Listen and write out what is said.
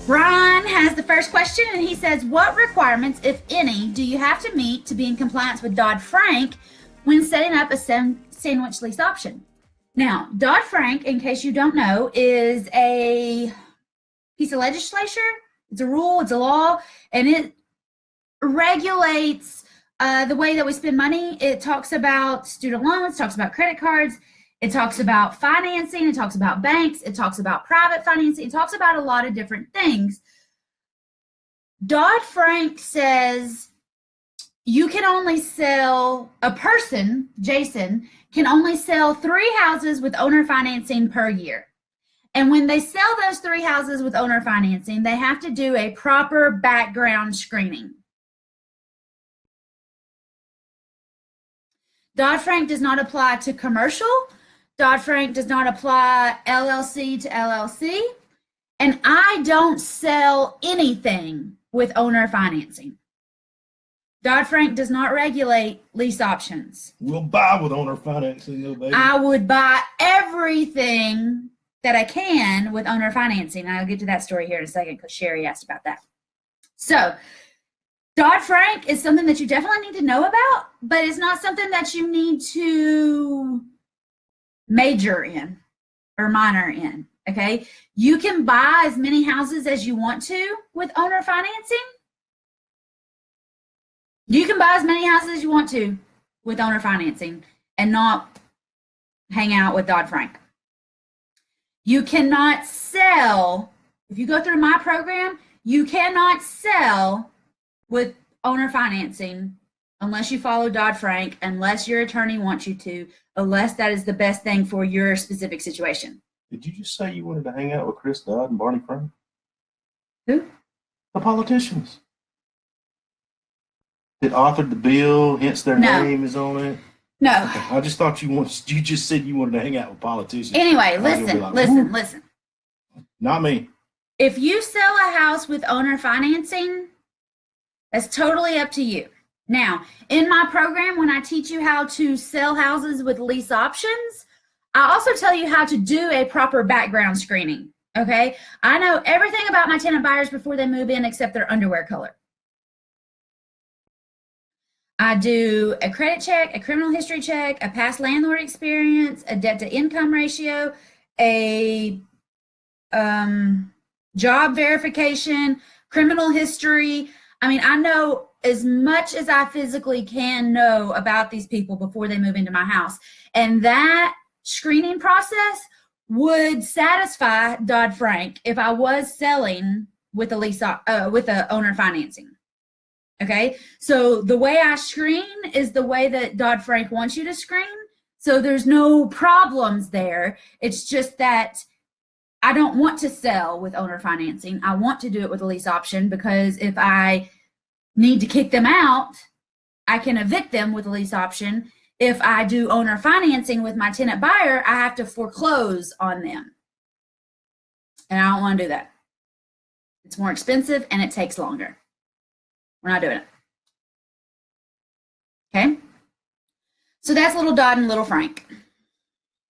Ron has the first question, and he says, what requirements, if any, do you have to meet to be in compliance with Dodd Frank when setting up a sandwich lease option? Now, Dodd Frank, in case you don't know, is a piece of legislation. It's a rule, it's a law, and it regulates the way that we spend money. It talks about student loans, talks about credit cards, it talks about financing, it talks about banks, it talks about private financing, it talks about a lot of different things. Dodd Frank says you can only sell, a person, Jason, can only sell 3 houses with owner financing per year. And when they sell those 3 houses with owner financing, they have to do a proper background screening. Dodd Frank does not apply to commercial. Dodd Frank does not apply LLC to LLC. And I don't sell anything with owner financing. Dodd Frank does not regulate lease options. We'll buy with owner financing, though, baby. I would buy everything that I can with owner financing. I'll get to that story here in a second because Sherry asked about that. So Dodd Frank is something that you definitely need to know about, but it's not something that you need to major in or minor in, okay? You can buy as many houses as you want to with owner financing. You can buy as many houses as you want to with owner financing and not hang out with Dodd Frank. You cannot sell, if you go through my program, you cannot sell with owner financing unless you follow Dodd Frank, unless your attorney wants you to, unless that is the best thing for your specific situation. Did you just say you wanted to hang out with Chris Dodd and Barney Frank? Who? The politicians that authored the bill, hence their name is on it. No. Okay. I just thought you just said you wanted to hang out with politicians. Anyway, listen. Not me. If you sell a house with owner financing, that's totally up to you. Now, in my program, when I teach you how to sell houses with lease options, I also tell you how to do a proper background screening, okay? I know everything about my tenant buyers before they move in except their underwear color. I do a credit check, a criminal history check, a past landlord experience, a debt to income ratio, a job verification, criminal history. I mean, I know as much as I physically can know about these people before they move into my house. And that screening process would satisfy Dodd Frank if I was selling with a lease with a owner financing. Okay, so the way I screen is the way that Dodd Frank wants you to screen. So there's no problems there. It's just that I don't want to sell with owner financing. I want to do it with a lease option because if I need to kick them out, I can evict them with a lease option. If I do owner financing with my tenant buyer, I have to foreclose on them. And I don't want to do that. It's more expensive and it takes longer. We're not doing it. Okay? So that's little Dodd and little Frank.